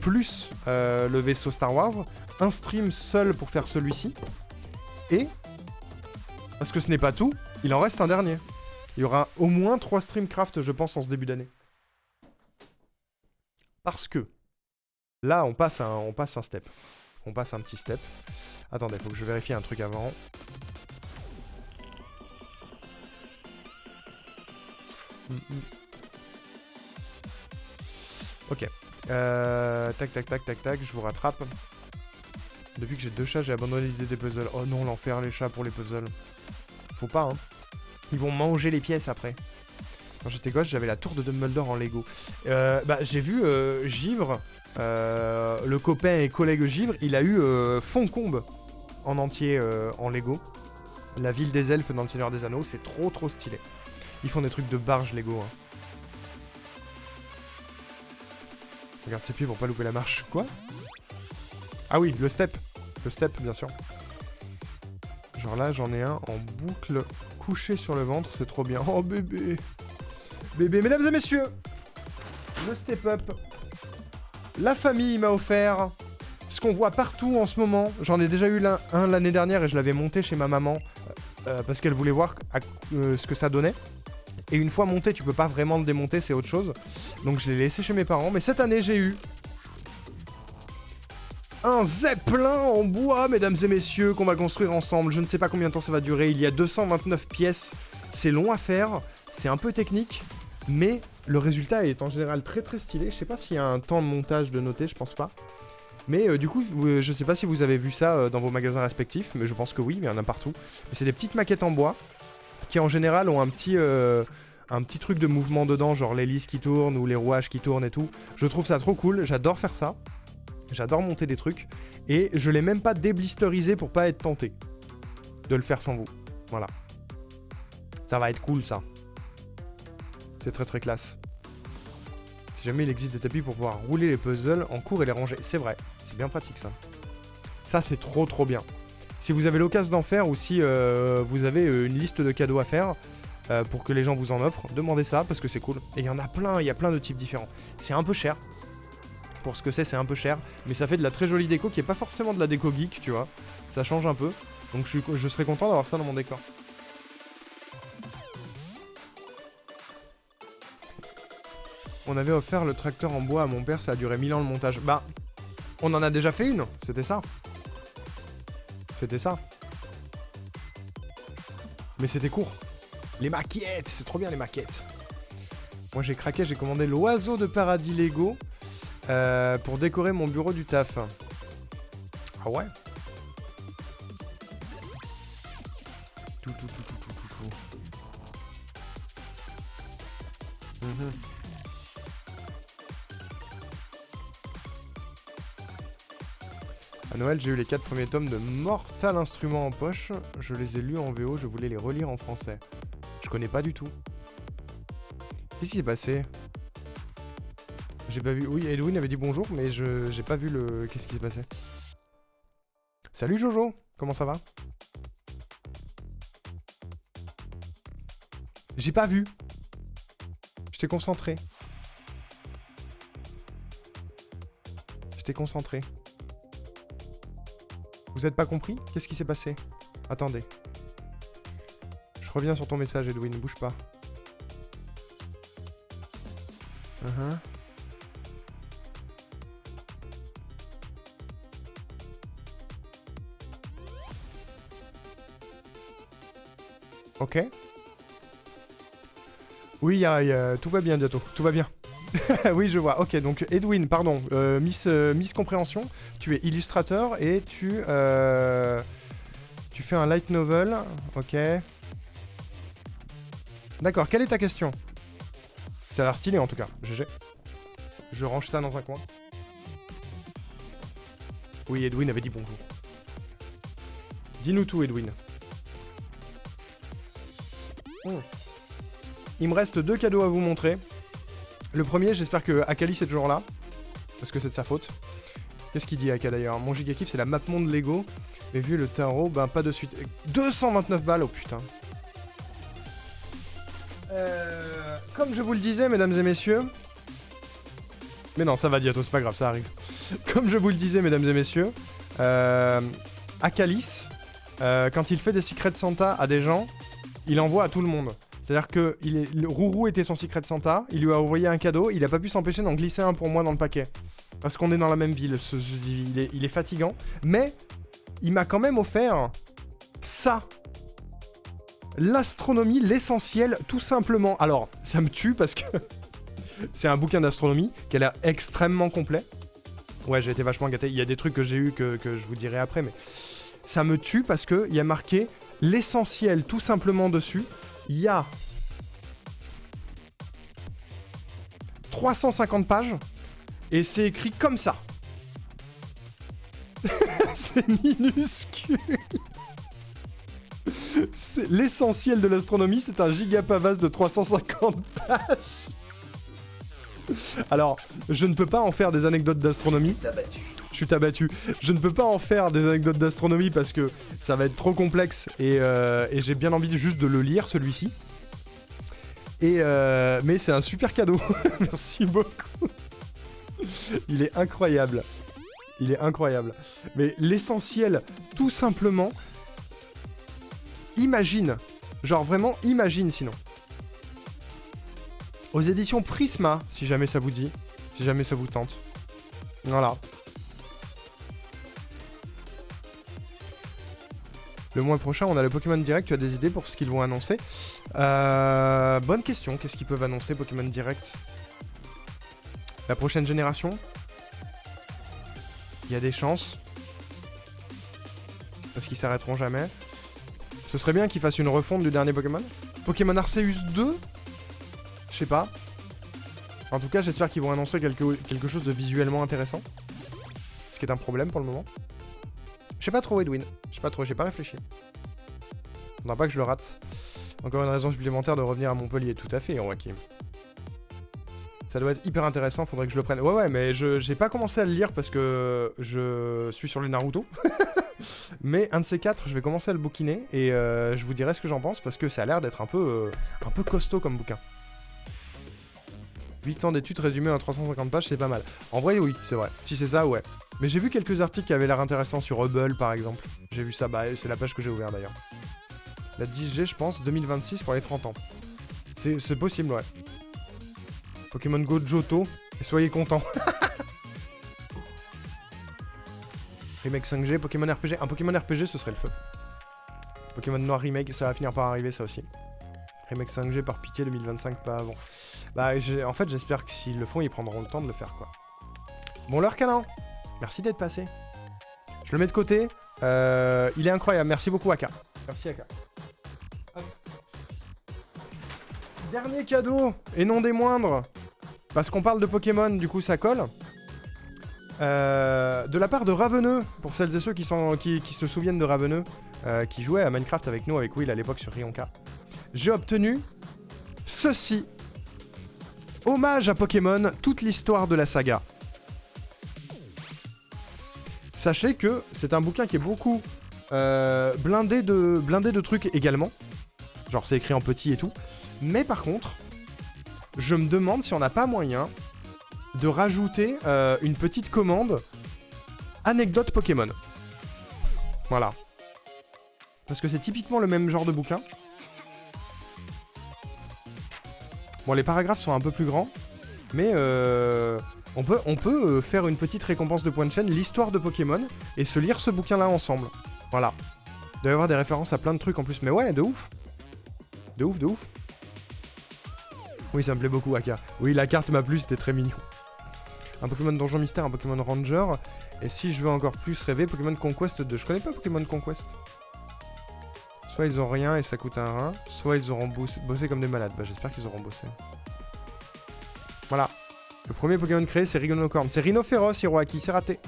plus le vaisseau Star Wars, un stream seul pour faire celui-ci, et parce que ce n'est pas tout, il en reste un dernier. Il y aura au moins 3 streamcraft, je pense, en ce début d'année. Parce que Là, on passe un step. On passe un petit step. Attendez, faut que je vérifie un truc avant. Ok. Tac, tac, tac, tac, tac, je vous rattrape. Depuis que j'ai 2 chats, j'ai abandonné l'idée des puzzles. Oh non, l'enfer, les chats pour les puzzles. Faut pas, hein. Ils vont manger les pièces après. Quand j'étais gosse, j'avais la tour de Dumbledore en Lego. Bah, j'ai vu Givre, le copain et collègue Givre, il a eu Foncombe en entier en Lego. La ville des elfes dans le Seigneur des Anneaux, c'est trop trop stylé. Ils font des trucs de barge Lego. Hein. Regarde ses pieds pour pas louper la marche. Quoi? Ah oui, le step. Le step, bien sûr. Genre là, j'en ai un en boucle couché sur le ventre, c'est trop bien. Oh bébé. Bébé, mesdames et messieurs, le step up. La famille m'a offert ce qu'on voit partout en ce moment. J'en ai déjà eu un l'année dernière et je l'avais monté chez ma maman parce qu'elle voulait voir ce que ça donnait. Et une fois monté, tu peux pas vraiment le démonter, c'est autre chose. Donc je l'ai laissé chez mes parents. Mais cette année, j'ai eu un zeppelin en bois, mesdames et messieurs, qu'on va construire ensemble. Je ne sais pas combien de temps ça va durer. Il y a 229 pièces. C'est long à faire. C'est un peu technique. Mais le résultat est en général très très stylé. Je sais pas s'il y a un temps de montage de noter, je pense pas. Mais du coup, je sais pas si vous avez vu ça dans vos magasins respectifs. Mais je pense que oui, mais il y en a partout. Mais c'est des petites maquettes en bois qui en général ont un petit truc de mouvement dedans, genre l'hélice qui tourne ou les rouages qui tournent et tout. Je trouve ça trop cool, j'adore faire ça. J'adore monter des trucs. Et je l'ai même pas déblisterisé pour pas être tenté de le faire sans vous. Voilà. Ça va être cool ça. C'est très très classe. Si jamais il existe des tapis pour pouvoir rouler les puzzles en cours et les ranger. C'est vrai, c'est bien pratique ça. Ça c'est trop trop bien. Si vous avez l'occasion d'en faire ou si vous avez une liste de cadeaux à faire pour que les gens vous en offrent, demandez ça parce que c'est cool. Et il y en a plein, il y a plein de types différents. C'est un peu cher. Pour ce que c'est un peu cher. Mais ça fait de la très jolie déco qui est pas forcément de la déco geek, tu vois. Ça change un peu. Donc je serais content d'avoir ça dans mon décor. On avait offert le tracteur en bois à mon père, ça a duré 1000 ans le montage. Bah, on en a déjà fait une, c'était ça. C'était ça. Mais c'était court. Les maquettes, c'est trop bien les maquettes. Moi j'ai craqué, j'ai commandé l'oiseau de paradis Lego pour décorer mon bureau du taf. Ah ouais. Tout. À Noël, j'ai eu les 4 premiers tomes de Mortal Instruments en poche. Je les ai lus en VO, je voulais les relire en français. Je connais pas du tout. Qu'est-ce qui s'est passé? J'ai pas vu... Oui, Edwin avait dit bonjour, mais j'ai pas vu le... Qu'est-ce qui s'est passé? Salut Jojo, comment ça va? J'ai pas vu. J'étais concentré. J'étais concentré. Vous êtes pas compris? Qu'est-ce qui s'est passé? Attendez. Je reviens sur ton message, Edwin, bouge pas. Ok. Oui, tout va bien bientôt. Tout va bien. Oui, je vois. Ok, donc Edwin, pardon. Miss Compréhension. Tu es illustrateur et tu fais un light novel. Ok. D'accord, quelle est ta question? Ça a l'air stylé en tout cas. GG. Je range ça dans un coin. Oui, Edwin avait dit bonjour. Dis-nous tout, Edwin. Il me reste 2 cadeaux à vous montrer. Le premier, j'espère que Akali est toujours là. Parce que c'est de sa faute. Qu'est-ce qu'il dit, Aka d'ailleurs? Mon giga kiff, c'est la map monde Lego. Mais vu le tarot, ben pas de suite. 229 balles, oh putain. Comme je vous le disais, mesdames et messieurs... Mais non, ça va bientôt, c'est pas grave, ça arrive. Comme je vous le disais, mesdames et messieurs, Akalis, quand il fait des Secret Santa à des gens, il envoie à tout le monde. C'est-à-dire que le Rourou était son Secret Santa, il lui a envoyé un cadeau, il a pas pu s'empêcher d'en glisser un pour moi dans le paquet. Parce qu'on est dans la même ville, il est fatigant. Mais il m'a quand même offert ça. L'astronomie, l'essentiel, tout simplement. Alors, ça me tue parce que c'est un bouquin d'astronomie qui a l'air extrêmement complet. Ouais, j'ai été vachement gâté. Il y a des trucs que j'ai eu que je vous dirai après, mais ça me tue parce qu'il y a marqué l'essentiel tout simplement dessus. Il y a 350 pages et c'est écrit comme ça. C'est minuscule. L'essentiel de l'astronomie, c'est un gigapavas de 350 pages. Alors, je ne peux pas en faire des anecdotes d'astronomie. Je suis abattu. Je ne peux pas en faire des anecdotes d'astronomie parce que ça va être trop complexe et j'ai bien envie juste de le lire, celui-ci. Mais c'est un super cadeau. Merci beaucoup. Il est incroyable. Il est incroyable. Mais l'essentiel, tout simplement, imagine. Genre vraiment, imagine sinon. Aux éditions Prisma, si jamais ça vous dit. Si jamais ça vous tente. Voilà. Le mois prochain, on a le Pokémon Direct. Tu as des idées pour ce qu'ils vont annoncer? Bonne question. Qu'est-ce qu'ils peuvent annoncer, Pokémon Direct? La prochaine génération? Il y a des chances. Parce qu'ils s'arrêteront jamais. Ce serait bien qu'ils fassent une refonte du dernier Pokémon. Pokémon Arceus 2? Je sais pas. En tout cas, j'espère qu'ils vont annoncer quelque chose de visuellement intéressant. Ce qui est un problème pour le moment. Je sais pas trop, Edwin. Je sais pas trop, j'ai pas réfléchi. Faudra pas que je le rate. Encore une raison supplémentaire de revenir à Montpellier. Tout à fait, Joachim. Ça doit être hyper intéressant, faudrait que je le prenne. Ouais, mais j'ai pas commencé à le lire parce que je suis sur le Naruto. Mais un de ces quatre, je vais commencer à le bouquiner et je vous dirai ce que j'en pense parce que ça a l'air d'être un peu costaud comme bouquin. 8 ans d'études résumées en 350 pages, c'est pas mal. En vrai, oui, c'est vrai. Si c'est ça, ouais. Mais j'ai vu quelques articles qui avaient l'air intéressants sur Hubble, par exemple. J'ai vu ça, bah c'est la page que j'ai ouverte d'ailleurs. La 10G, je pense, 2026 pour les 30 ans. C'est possible, ouais. Pokémon Go Johto, et soyez contents. Remake 5G, Pokémon RPG. Un Pokémon RPG, ce serait le feu. Pokémon Noir Remake, ça va finir par arriver, ça aussi. Remake 5G, par pitié, 2025, pas avant. Bah, en fait, j'espère que s'ils le font, ils prendront le temps de le faire, quoi. Bon, leur câlin. Merci d'être passé. Je le mets de côté. Il est incroyable. Merci beaucoup, Aka. Merci, Aka. Hop. Dernier cadeau, et non des moindres. Parce qu'on parle de Pokémon, du coup, ça colle. De la part de Raveneux, pour celles et ceux qui se souviennent de Raveneux, qui jouait à Minecraft avec nous, avec Will à l'époque sur Rionka. J'ai obtenu ceci. Hommage à Pokémon, toute l'histoire de la saga. Sachez que c'est un bouquin qui est beaucoup blindé de trucs également. Genre c'est écrit en petit et tout. Mais par contre, je me demande si on n'a pas moyen de rajouter une petite commande anecdote Pokémon. Voilà. Parce que c'est typiquement le même genre de bouquin. Bon, les paragraphes sont un peu plus grands, mais on peut faire une petite récompense de points de chaîne, l'histoire de Pokémon, et se lire ce bouquin-là ensemble. Voilà. Il doit y avoir des références à plein de trucs en plus, mais ouais, de ouf. De ouf, de ouf. Oui, ça me plaît beaucoup, Aka. Oui, la carte m'a plu, c'était très mignon. Un Pokémon Donjon Mystère, un Pokémon Ranger, et si je veux encore plus rêver, Pokémon Conquest 2. Je connais pas Pokémon Conquest. Soit ils ont rien et ça coûte un rein, soit ils auront bossé comme des malades. Bah j'espère qu'ils auront bossé. Voilà. Le premier Pokémon créé c'est Rhinocorn. C'est Rhinophéros, Hiroaki, c'est raté.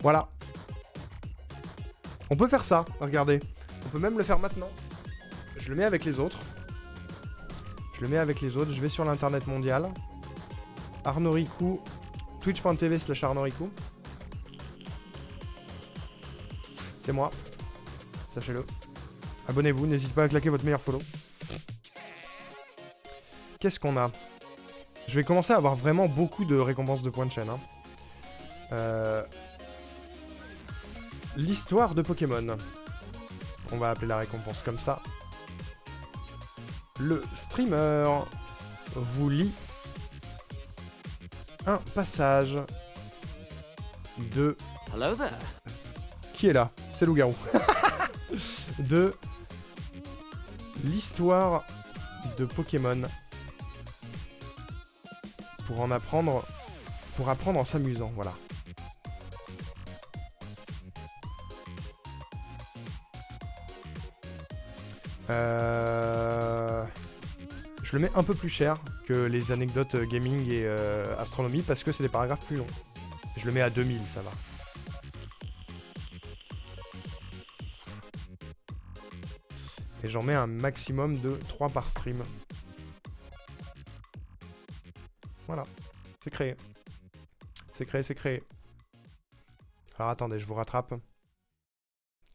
Voilà. On peut faire ça, regardez. On peut même le faire maintenant. Je le mets avec les autres. Je le mets avec les autres, je vais sur l'internet mondial. Arnoriku. Twitch.tv/Arnoriku. C'est moi. Sachez-le. Abonnez-vous, n'hésitez pas à claquer votre meilleur follow. Qu'est-ce qu'on a? Je vais commencer à avoir vraiment beaucoup de récompenses de points de chaîne. Hein. L'histoire de Pokémon. On va appeler la récompense comme ça. Le streamer vous lit un passage de... Hello there. Qui est là? C'est loup-garou. De l'histoire de Pokémon. Pour en apprendre... Pour apprendre en s'amusant, voilà. Je le mets un peu plus cher que les anecdotes gaming et astronomie parce que c'est des paragraphes plus longs. Je le mets à 2000, ça va. Et j'en mets un maximum de 3 par stream. Voilà, c'est créé. C'est créé, c'est créé. Alors attendez, je vous rattrape.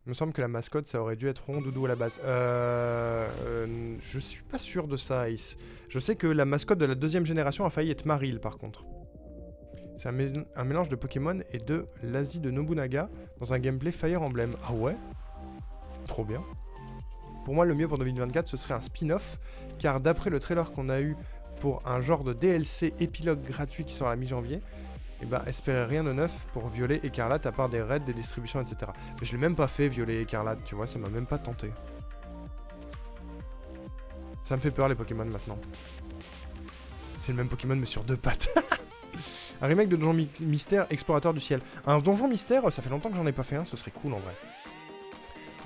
Il me semble que la mascotte, ça aurait dû être Rondoudou à la base. Je suis pas sûr de ça, Ace. Je sais que la mascotte de la deuxième génération a failli être Maril, par contre. C'est un mélange de Pokémon et de l'Asie de Nobunaga dans un gameplay Fire Emblem. Ah ouais? Trop bien. Pour moi, le mieux pour 2024, ce serait un spin-off, car d'après le trailer qu'on a eu pour un genre de DLC épilogue gratuit qui sort à la mi-janvier, et bah espérez rien de neuf pour Violet Écarlate à part des raids, des distributions, etc. Mais je l'ai même pas fait Violet Écarlate, tu vois, ça m'a même pas tenté. Ça me fait peur les Pokémon maintenant. C'est le même Pokémon mais sur 2 pattes. Un remake de Donjon Mystère, Explorateur du Ciel. Un Donjon Mystère, ça fait longtemps que j'en ai pas fait un, ce serait cool en vrai.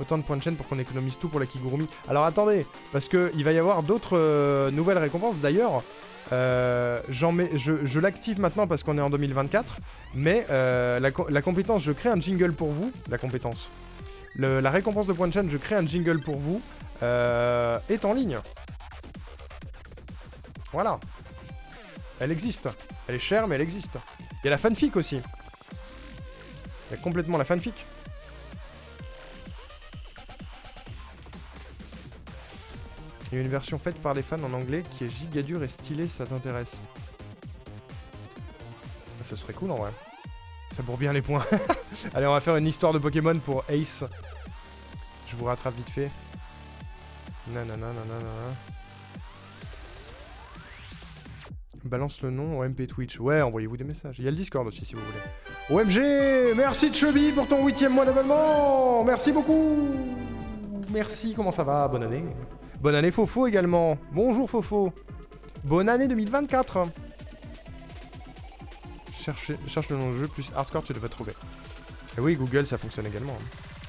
Autant de points de chaîne pour qu'on économise tout pour la Kigurumi. Alors attendez, parce qu'il va y avoir d'autres nouvelles récompenses d'ailleurs. Je l'active maintenant parce qu'on est en 2024, mais la compétence, je crée un jingle pour vous. La compétence. La récompense de points de chaîne, je crée un jingle pour vous, est en ligne. Voilà. Elle existe. Elle est chère, mais elle existe. Il y a la fanfic aussi. Il y a complètement la fanfic. Il y a une version faite par les fans en anglais qui est giga dure et stylée, ça t'intéresse? Ça serait cool en vrai. Ça bourre bien les points. Allez, on va faire une histoire de Pokémon pour Ace. Je vous rattrape vite fait. Nanana. Balance le nom au MP Twitch. Ouais, envoyez-vous des messages. Il y a le Discord aussi si vous voulez. OMG, merci Chubby pour ton 8e mois d'abonnement. Merci beaucoup. Merci, comment ça va? Bonne année. Bonne année Fofo également. Bonjour Fofo. Bonne année 2024. Cherche le nom du jeu plus hardcore, tu devrais trouver. Et oui, Google, ça fonctionne également.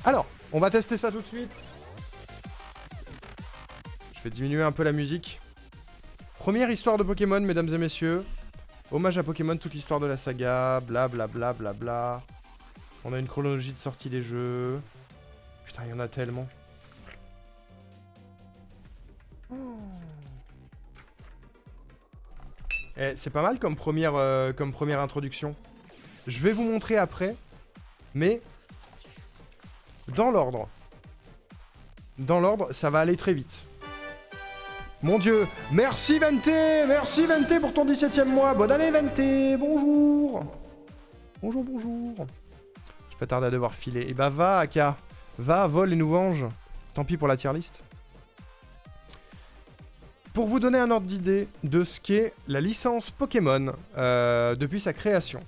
Alors, on va tester ça tout de suite. Je vais diminuer un peu la musique. Première histoire de Pokémon, mesdames et messieurs. Hommage à Pokémon, toute l'histoire de la saga, blablabla. Bla, bla, bla. On a une chronologie de sortie des jeux. Putain, il y en a tellement. Eh, c'est pas mal comme première introduction. Je vais vous montrer après, mais dans l'ordre. Dans l'ordre, ça va aller très vite. Mon Dieu, merci Vente. Merci Vente pour ton 17e mois. Bonne année Vente. Bonjour. Bonjour. Je peux tarder à devoir filer. Et bah va Aka. Va, vole et nous venge. Tant pis pour la tier list. Pour vous donner un ordre d'idée de ce qu'est la licence Pokémon depuis sa création.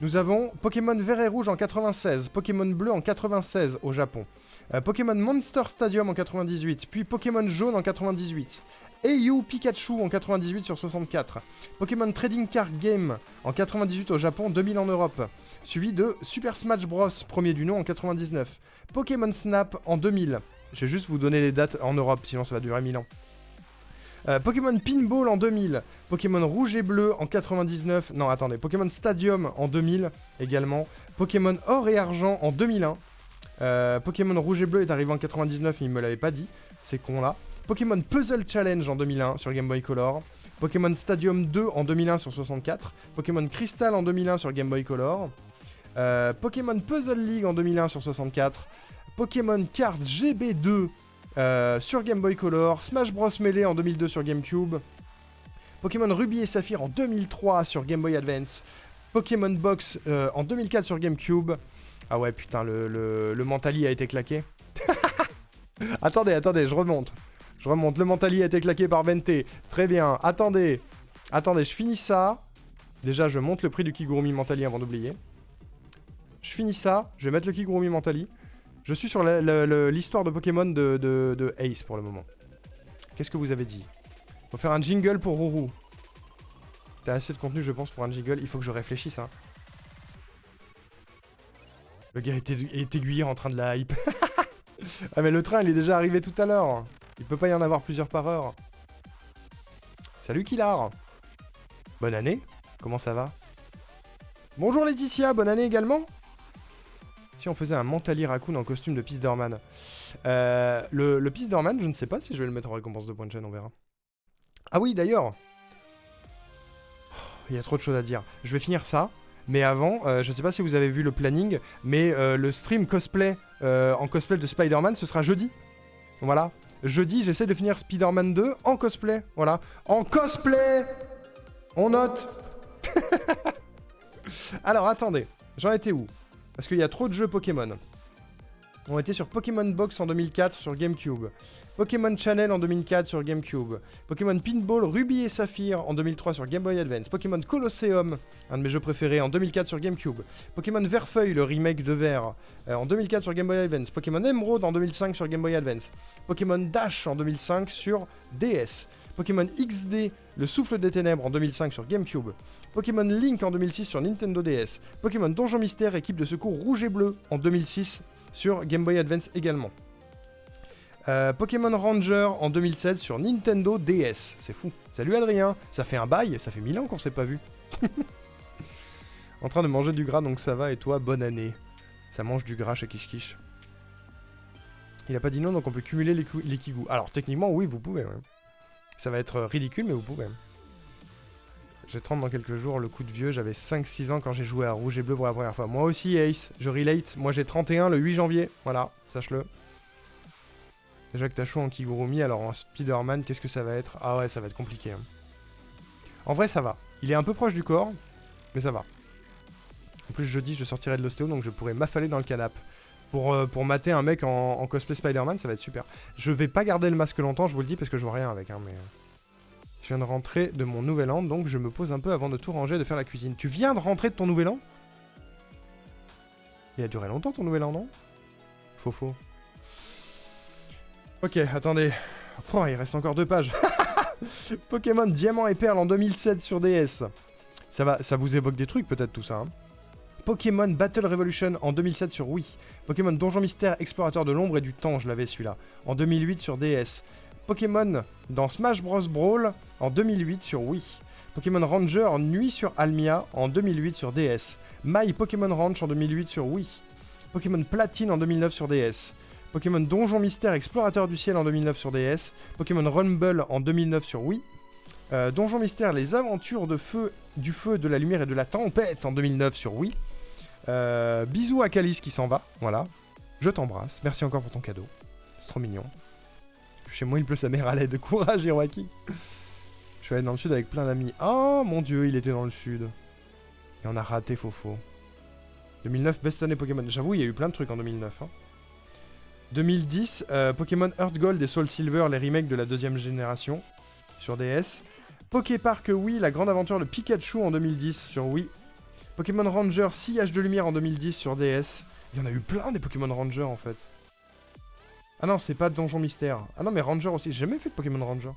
Nous avons Pokémon Vert et Rouge en 96, Pokémon Bleu en 96 au Japon, Pokémon Monster Stadium en 98, puis Pokémon Jaune en 98, Ayu Pikachu en 98 sur 64, Pokémon Trading Card Game en 98 au Japon, 2000 en Europe, suivi de Super Smash Bros, premier du nom en 99, Pokémon Snap en 2000. Je vais juste vous donner les dates en Europe, sinon ça va durer 1000 ans. Pokémon Pinball en 2000, Pokémon Rouge et Bleu en 99, non attendez, Pokémon Stadium en 2000 également, Pokémon Or et Argent en 2001, Pokémon Rouge et Bleu est arrivé en 99 mais il me l'avait pas dit, c'est con là, Pokémon Puzzle Challenge en 2001 sur Game Boy Color, Pokémon Stadium 2 en 2001 sur 64, Pokémon Crystal en 2001 sur Game Boy Color, Pokémon Puzzle League en 2001 sur 64, Pokémon Card GB2 sur Game Boy Color, Smash Bros Melee en 2002 sur GameCube, Pokémon Ruby et Saphir en 2003 sur Game Boy Advance, Pokémon Box en 2004 sur GameCube. Ah ouais putain, le Mentali a été claqué. attendez, je remonte. Le Mentali a été claqué par Vente. Très bien, attendez, je finis ça. Déjà je monte le prix du Kigurumi Mentali avant d'oublier. Je finis ça, je vais mettre le Kigurumi Mentally. Je suis sur l'histoire de Pokémon de Ace pour le moment. Qu'est-ce que vous avez dit? Faut faire un jingle pour Rourou. T'as assez de contenu, je pense, pour un jingle. Il faut que je réfléchisse, hein. Le gars est aiguillé en train de la hype. Ah mais le train, il est déjà arrivé tout à l'heure. Il peut pas y en avoir plusieurs par heure. Salut Kilar. Bonne année. Comment ça va? Bonjour Laetitia, bonne année également. Si on faisait un Mentally Raccoon en costume de Pisderman. Le Pisderman, je ne sais pas si je vais le mettre en récompense de points de chaîne, on verra. Ah oui, d'ailleurs. Il y a trop de choses à dire. Je vais finir ça. Mais avant, je sais pas si vous avez vu le planning, mais le stream cosplay en cosplay de Spider-Man, ce sera jeudi. Voilà. Jeudi, j'essaie de finir Spider-Man 2 en cosplay. Voilà. En cosplay. On note. Alors, attendez. J'en étais où? Parce qu'il y a trop de jeux Pokémon. On était sur Pokémon Box en 2004 sur GameCube. Pokémon Channel en 2004 sur GameCube. Pokémon Pinball Ruby et Saphir en 2003 sur Game Boy Advance. Pokémon Colosseum, un de mes jeux préférés, en 2004 sur GameCube. Pokémon Verfeuille, le remake de Vert, en 2004 sur Game Boy Advance. Pokémon Emerald en 2005 sur Game Boy Advance. Pokémon Dash en 2005 sur DS. Pokémon XD, le souffle des ténèbres en 2005 sur GameCube. Pokémon Link en 2006 sur Nintendo DS. Pokémon Donjon Mystère, équipe de secours rouge et bleu en 2006 sur Game Boy Advance également. Pokémon Ranger en 2007 sur Nintendo DS. C'est fou. Salut Adrien. Ça fait un bail, ça fait 1000 ans qu'on s'est pas vu. En train de manger du gras, donc ça va. Et toi, bonne année. Ça mange du gras chez Kish Kish. Il a pas dit non, donc on peut cumuler les Kigou. Alors techniquement, oui, vous pouvez. Ouais. Ça va être ridicule, mais vous pouvez. J'ai 30 dans quelques jours, le coup de vieux. J'avais 5-6 ans quand j'ai joué à Rouge et Bleu pour la première fois. Moi aussi, Ace, je relate. Moi j'ai 31 le 8 janvier. Voilà, sache-le. Déjà que t'as chaud en Kigurumi, alors en Spider-Man, qu'est-ce que ça va être? Ah ouais, ça va être compliqué. Hein. En vrai, ça va. Il est un peu proche du corps, mais ça va. En plus, jeudi, je sortirai de l'ostéo, donc je pourrai m'affaler dans le canapé. Pour mater un mec en cosplay Spider-Man, ça va être super. Je vais pas garder le masque longtemps, je vous le dis, parce que je vois rien avec. Hein, mais je viens de rentrer de mon nouvel an, donc je me pose un peu avant de tout ranger et de faire la cuisine. Tu viens de rentrer de ton nouvel an? Il a duré longtemps ton nouvel an, non? Faux. Ok, attendez. Oh, il reste encore 2 pages. Pokémon Diamant et Perle en 2007 sur DS. Ça vous évoque des trucs peut-être tout ça. Hein. Pokémon Battle Revolution en 2007 sur Wii. Pokémon Donjon Mystère Explorateur de l'ombre et du temps, je l'avais celui-là. En 2008 sur DS. Pokémon dans Smash Bros Brawl en 2008 sur Wii. Pokémon Ranger en Nuit sur Almia en 2008 sur DS. My Pokémon Ranch en 2008 sur Wii. Pokémon Platine en 2009 sur DS. Pokémon Donjon Mystère Explorateur du Ciel en 2009 sur DS. Pokémon Rumble en 2009 sur Wii. Donjon Mystère Les Aventures du Feu, de la Lumière et de la Tempête en 2009 sur Wii. Bisous à Calice qui s'en va. Voilà. Je t'embrasse. Merci encore pour ton cadeau. C'est trop mignon. Chez moi, il pleut sa mère à l'aide. Courage, Hiroaki. Je suis allé dans le sud avec plein d'amis. Oh mon dieu, il était dans le sud. Et on a raté Fofo. 2009, best année Pokémon. J'avoue, il y a eu plein de trucs en 2009. Hein. 2010, Pokémon Earth Gold et Soul Silver, les remakes de la 2e génération sur DS. Poképark Wii, la grande aventure de Pikachu en 2010 sur Wii. Pokémon Ranger, Sillage de lumière en 2010 sur DS. Il y en a eu plein des Pokémon Ranger en fait. Ah non, c'est pas Donjon Mystère. Ah non, mais Ranger aussi. J'ai jamais fait de Pokémon Ranger.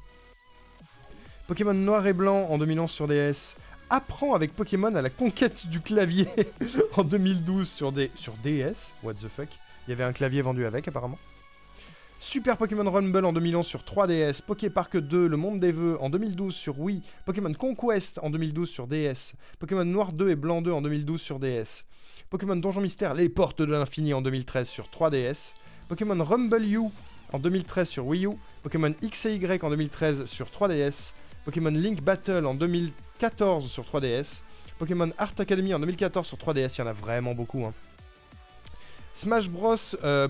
Pokémon Noir et Blanc en 2011 sur DS. Apprend avec Pokémon à la conquête du clavier en 2012 sur DS. What the fuck? Il y avait un clavier vendu avec apparemment. Super Pokémon Rumble en 2011 sur 3DS. Poképark 2, Le Monde des Vœux en 2012 sur Wii. Pokémon Conquest en 2012 sur DS. Pokémon Noir 2 et Blanc 2 en 2012 sur DS. Pokémon Donjon Mystère, Les Portes de l'Infini en 2013 sur 3DS. Pokémon Rumble U en 2013 sur Wii U. Pokémon X et Y en 2013 sur 3DS. Pokémon Link Battle en 2014 sur 3DS. Pokémon Art Academy en 2014 sur 3DS. Il y en a vraiment beaucoup. Hein. Smash Bros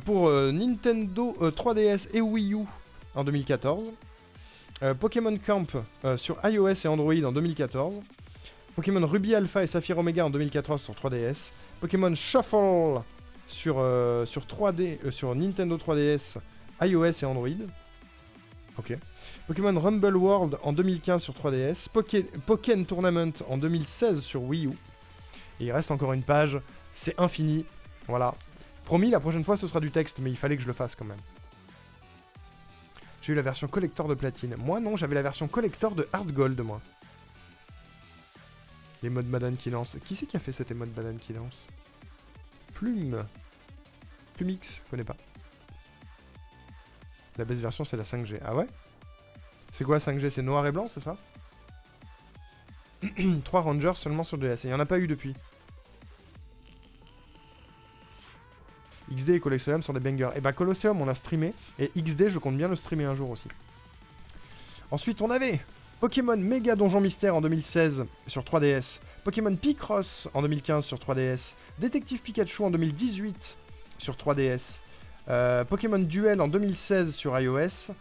pour Nintendo 3DS et Wii U en 2014. Pokémon Camp sur iOS et Android en 2014. Pokémon Ruby Alpha et Saphir Omega en 2014 sur 3DS. Pokémon Shuffle sur Nintendo 3DS, iOS et Android. Ok. Pokémon Rumble World en 2015 sur 3DS. Pokémon Tournament en 2016 sur Wii U. Et il reste encore une page. C'est infini. Voilà. Promis, la prochaine fois, ce sera du texte, mais il fallait que je le fasse quand même. J'ai eu la version collector de platine. Moi, non, j'avais la version collector de hard gold, moi. Les modes banane qui lancent. Qui c'est qui a fait cet mode banane qui lance? Plume. Plumix, je connais pas. La base version, c'est la 5G. Ah ouais? C'est quoi 5G? C'est noir et blanc, c'est ça? 3 Rangers seulement sur DS. Il n'y en a pas eu depuis. XD et Colosseum sont des bangers. Et bah Colosseum, on l'a streamé. Et XD, je compte bien le streamer un jour aussi. Ensuite, on avait Pokémon Méga Donjon Mystère en 2016 sur 3DS. Pokémon Picross en 2015 sur 3DS. Détective Pikachu en 2018 sur 3DS. Pokémon Duel en 2016 sur iOS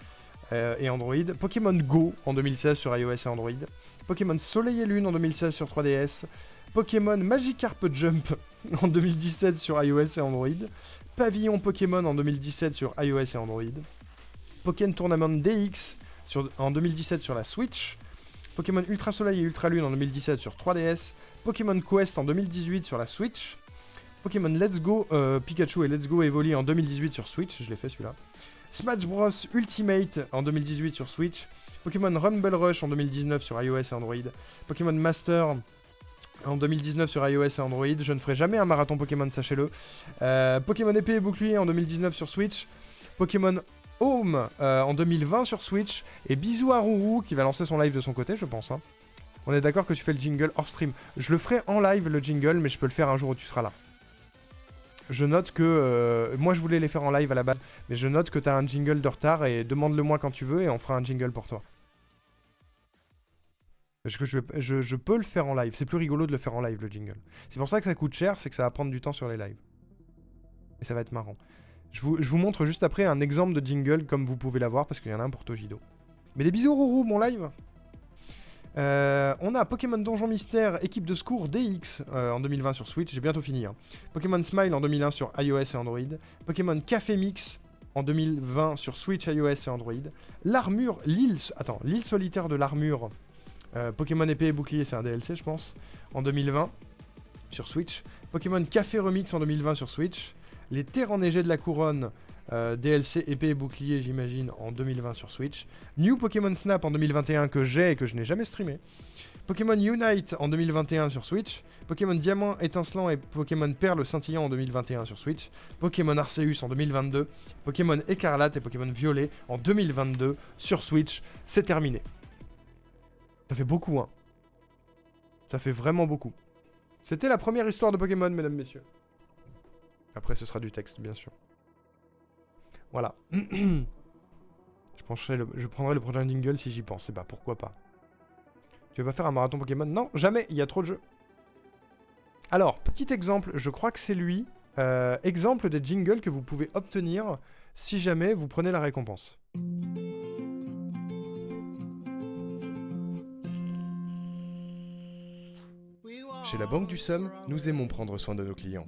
et Android. Pokémon Go en 2016 sur iOS et Android. Pokémon Soleil et Lune en 2016 sur 3DS. Pokémon Magikarp Jump en 2017 sur iOS et Android. Pavillon Pokémon en 2017 sur iOS et Android. Pokémon Tournament DX en 2017 sur la Switch. Pokémon Ultra Soleil et Ultra Lune en 2017 sur 3DS. Pokémon Quest en 2018 sur la Switch. Pokémon Let's Go Pikachu et Let's Go Evoli en 2018 sur Switch, je l'ai fait celui-là. Smash Bros Ultimate en 2018 sur Switch. Pokémon Rumble Rush en 2019 sur iOS et Android. Pokémon Master en 2019 sur iOS et Android. Je ne ferai jamais un marathon Pokémon, sachez-le. Pokémon Épée et Bouclier en 2019 sur Switch. Pokémon Home en 2020 sur Switch. Et bisous à Rourou qui va lancer son live de son côté, je pense. Hein. On est d'accord que tu fais le jingle hors stream. Je le ferai en live, le jingle, mais je peux le faire un jour où tu seras là. Je note que... moi, je voulais les faire en live à la base, mais je note que tu as un jingle de retard et demande-le-moi quand tu veux et on fera un jingle pour toi. Parce que je peux le faire en live. C'est plus rigolo de le faire en live, le jingle. C'est pour ça que ça coûte cher, c'est que ça va prendre du temps sur les lives. Et ça va être marrant. Je vous montre juste après un exemple de jingle comme vous pouvez l'avoir, parce qu'il y en a un pour Tojido. Mais des bisous, Rourou, mon live. On a Pokémon Donjon Mystère, équipe de secours DX en 2020 sur Switch, j'ai bientôt fini. Hein. Pokémon Smile en 2001 sur iOS et Android. Pokémon Café Mix en 2020 sur Switch, iOS et Android. L'armure, l'île solitaire de l'armure. Pokémon Épée et Bouclier, c'est un DLC je pense, en 2020 sur Switch. Pokémon Café Remix en 2020 sur Switch. Les Terres enneigées de la Couronne, DLC Épée et Bouclier j'imagine en 2020 sur Switch. New Pokémon Snap en 2021 que j'ai et que je n'ai jamais streamé. Pokémon Unite en 2021 sur Switch. Pokémon Diamant Étincelant et Pokémon Perle Scintillant en 2021 sur Switch. Pokémon Arceus en 2022. Pokémon Écarlate et Pokémon Violet en 2022 sur Switch. C'est terminé. Ça fait beaucoup, hein. Ça fait vraiment beaucoup. C'était la première histoire de Pokémon, mesdames, messieurs. Après, ce sera du texte, bien sûr. Voilà. Je prendrai le prochain jingle si j'y pense. Et bah, pourquoi pas. Tu vas pas faire un marathon Pokémon? Non, jamais. Il y a trop de jeux. Alors, petit exemple. Je crois que c'est lui. Exemple des jingles que vous pouvez obtenir si jamais vous prenez la récompense. Chez la Banque du Somme, nous aimons prendre soin de nos clients.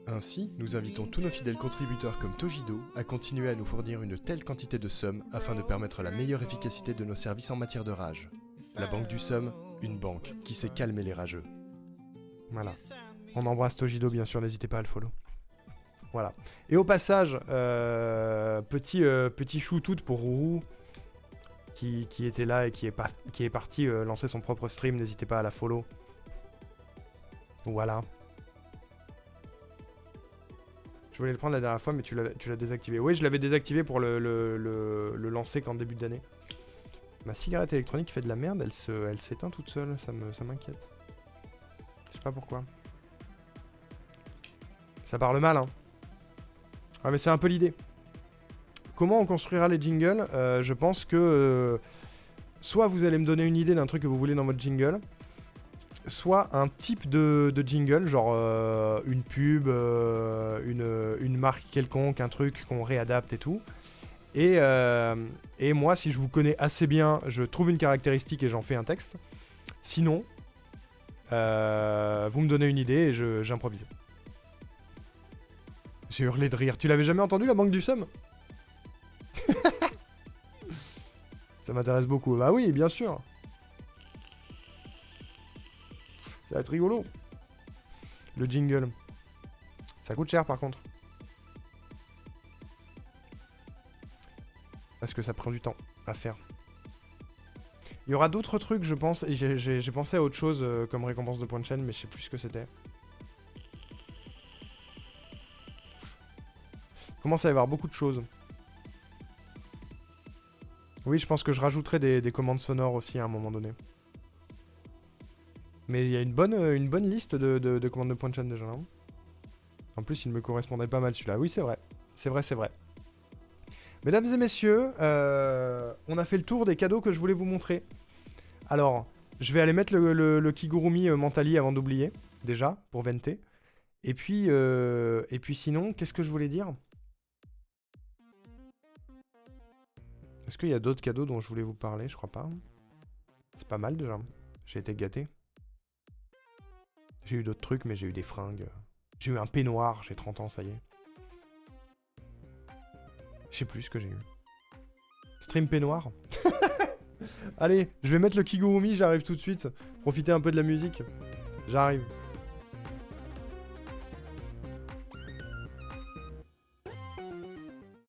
Ainsi, nous invitons tous nos fidèles contributeurs comme Tojido à continuer à nous fournir une telle quantité de sommes afin de permettre la meilleure efficacité de nos services en matière de rage. La Banque du Somme, une banque qui sait calmer les rageux. Voilà. On embrasse Tojido, bien sûr, n'hésitez pas à le follow. Voilà. Et au passage, petit choutout pour Rourou qui était là et qui est parti lancer son propre stream, n'hésitez pas à la follow. Voilà. Je voulais le prendre la dernière fois, mais tu l'as désactivé. Oui, je l'avais désactivé pour le lancer qu'en début d'année. Ma cigarette électronique fait de la merde, elle s'éteint toute seule, ça m'inquiète. Je sais pas pourquoi. Ça parle mal, hein. Ouais, mais c'est un peu l'idée. Comment on construira les jingles? Je pense que... soit vous allez me donner une idée d'un truc que vous voulez dans votre jingle, soit un type de jingle, genre une pub, une marque quelconque, un truc qu'on réadapte et tout. Et moi, si je vous connais assez bien, je trouve une caractéristique et j'en fais un texte. Sinon, vous me donnez une idée et j'improvise. J'ai hurlé de rire. Tu l'avais jamais entendu, la Banque du Somme? Ça m'intéresse beaucoup. Bah oui, bien sûr. Ça va être rigolo. Le jingle. Ça coûte cher par contre. Parce que ça prend du temps à faire. Il y aura d'autres trucs, je pense. Et j'ai pensé à autre chose comme récompense de points de chaîne, mais je sais plus ce que c'était. Il commence à y avoir beaucoup de choses. Oui, je pense que je rajouterai des commandes sonores aussi à un moment donné. Mais il y a une bonne liste de commandes de points de chaîne déjà. Hein. En plus, il me correspondait pas mal celui-là. Oui, c'est vrai. C'est vrai, c'est vrai. Mesdames et messieurs, on a fait le tour des cadeaux que je voulais vous montrer. Alors, je vais aller mettre le Kigurumi Mentali avant d'oublier, déjà, pour venter. Et puis sinon, qu'est-ce que je voulais dire? Est-ce qu'il y a d'autres cadeaux dont je voulais vous parler? Je crois pas. C'est pas mal déjà. J'ai été gâté. J'ai eu d'autres trucs, mais j'ai eu des fringues. J'ai eu un peignoir, j'ai 30 ans, ça y est. Je sais plus ce que j'ai eu. Stream peignoir. Allez, je vais mettre le Kigurumi, j'arrive tout de suite. Profitez un peu de la musique. J'arrive.